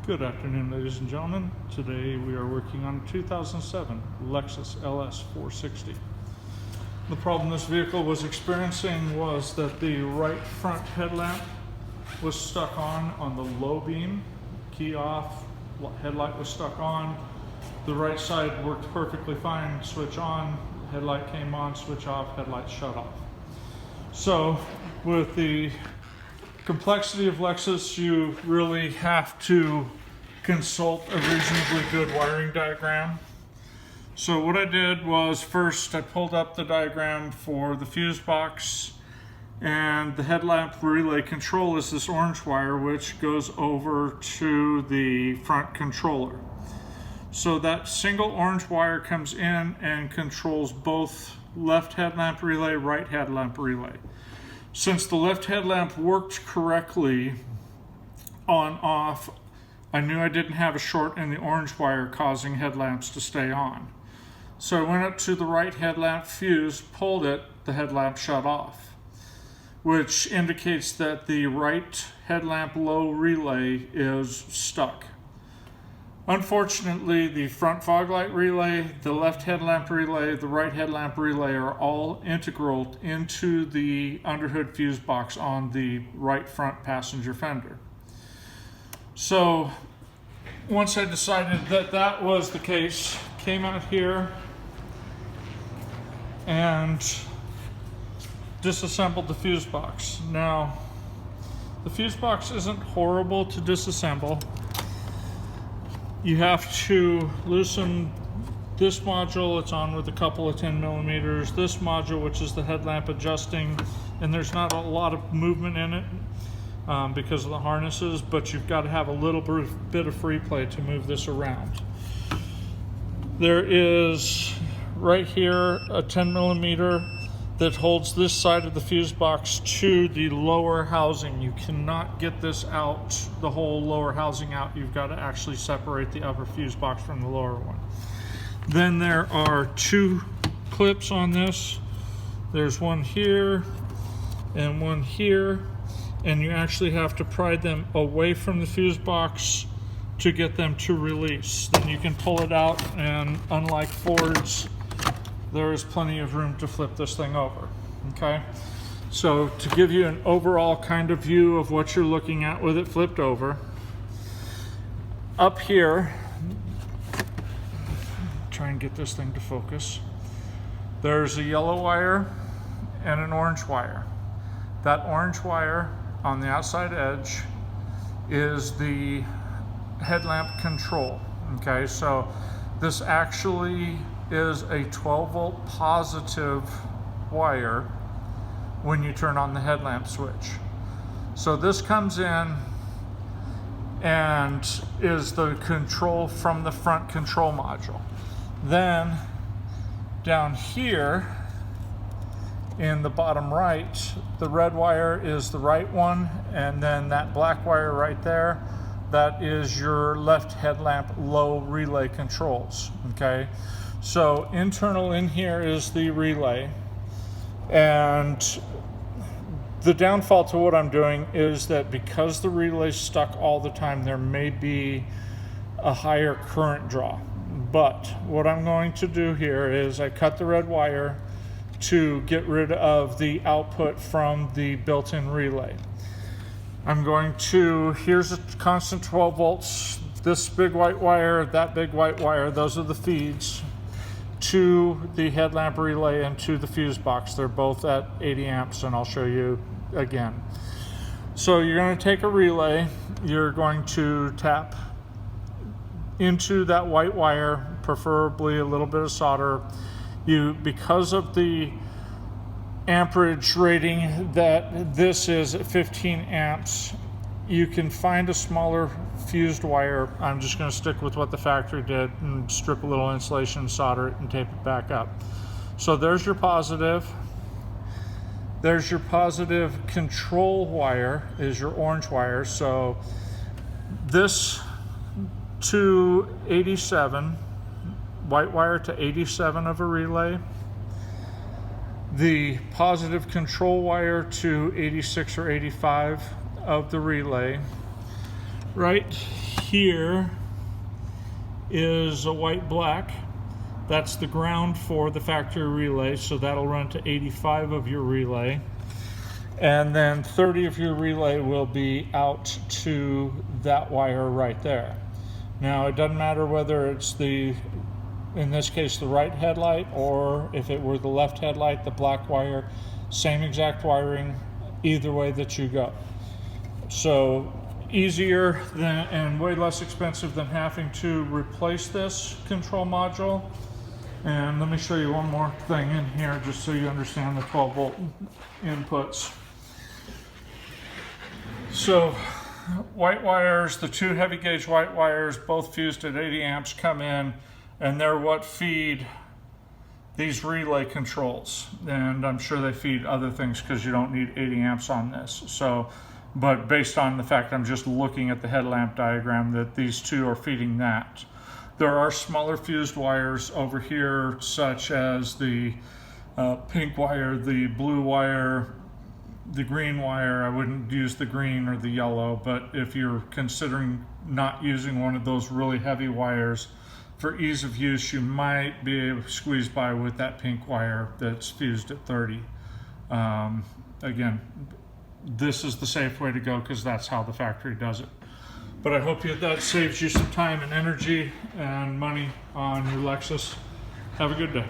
Good afternoon, ladies and gentlemen. Today we are working on a 2007 Lexus LS460. The problem this vehicle was experiencing was that the right front headlamp was stuck on the low beam. Key off, headlight was stuck on. The right side worked perfectly fine, switch on, headlight came on, switch off, headlight shut off. So with the complexity of Lexus, you really have to consult a reasonably good wiring diagram. So what I did was first I pulled up the diagram for the fuse box, and the headlamp relay control is this orange wire which goes over to the front controller. So that single orange wire comes in and controls both left headlamp relay, right headlamp relay. Since the left headlamp worked correctly on off, I knew I didn't have a short in the orange wire causing headlamps to stay on. So I went up to the right headlamp fuse, pulled it, the headlamp shut off, which indicates that the right headlamp low relay is stuck. Unfortunately, the front fog light relay, the left headlamp relay, the right headlamp relay are all integral into the underhood fuse box on the right front passenger fender. So once I decided that that was the case, came out here and disassembled the fuse box. Now, the fuse box isn't horrible to disassemble. You have to loosen this module, it's on with a couple of 10 millimeters. This module, which is the headlamp adjusting, and there's not a lot of movement in it because of the harnesses, but you've got to have a little bit of free play to move this around. There is right here a 10 millimeter that holds this side of the fuse box to the lower housing. You cannot get this out, the whole lower housing out. You've got to actually separate the upper fuse box from the lower one. Then there are two clips on this. There's one here and one here, and you actually have to pry them away from the fuse box to get them to release. Then you can pull it out, and unlike Ford's, there is plenty of room to flip this thing over, okay? So to give you an overall kind of view of what you're looking at with it flipped over, up here, try and get this thing to focus, there's a yellow wire and an orange wire. That orange wire on the outside edge is the headlamp control, okay? So this actually is a 12 volt positive wire when you turn on the headlamp switch. So this comes in and is the control from the front control module. Then down here in the bottom right, the red wire is the right one, and then that black wire right there, that is your left headlamp low relay controls, okay? So internal in here is the relay, and the downfall to what I'm doing is that because the relay's stuck all the time, there may be a higher current draw. But what I'm going to do here is I cut the red wire to get rid of the output from the built-in relay. I'm going to, here's a constant 12 volts, this big white wire, that big white wire, those are the feeds to the headlamp relay and to the fuse box. They're both at 80 amps, and I'll show you again. So you're going to take a relay, you're going to tap into that white wire, preferably a little bit of solder. Because of the amperage rating that this is at 15 amps, you can find a smaller fused wire. I'm just going to stick with what the factory did and strip a little insulation, solder it, and tape it back up. So there's your positive. There's your positive control wire, is your orange wire. So this to 87, white wire to 87 of a relay. The positive control wire to 86 or 85 of the relay. Right here is a white black. That's the ground for the factory relay, so that'll run to 85 of your relay. And then 30 of your relay will be out to that wire right there. Now, it doesn't matter whether it's in this case, the right headlight, or if it were the left headlight, the black wire, same exact wiring, either way that you go. So easier and way less expensive than having to replace this control module. And let me show you one more thing in here just so you understand the 12 volt inputs. So white wires, the two heavy gauge white wires, both fused at 80 amps, come in, and they're what feed these relay controls. And I'm sure they feed other things because you don't need 80 amps on this. So, but based on the fact I'm just looking at the headlamp diagram, that these two are feeding that. There are smaller fused wires over here, such as the pink wire, the blue wire, the green wire. I wouldn't use the green or the yellow, but if you're considering not using one of those really heavy wires, for ease of use, you might be able to squeeze by with that pink wire that's fused at 30. Again, this is the safe way to go because that's how the factory does it. But I hope that saves you some time and energy and money on your Lexus. Have a good day.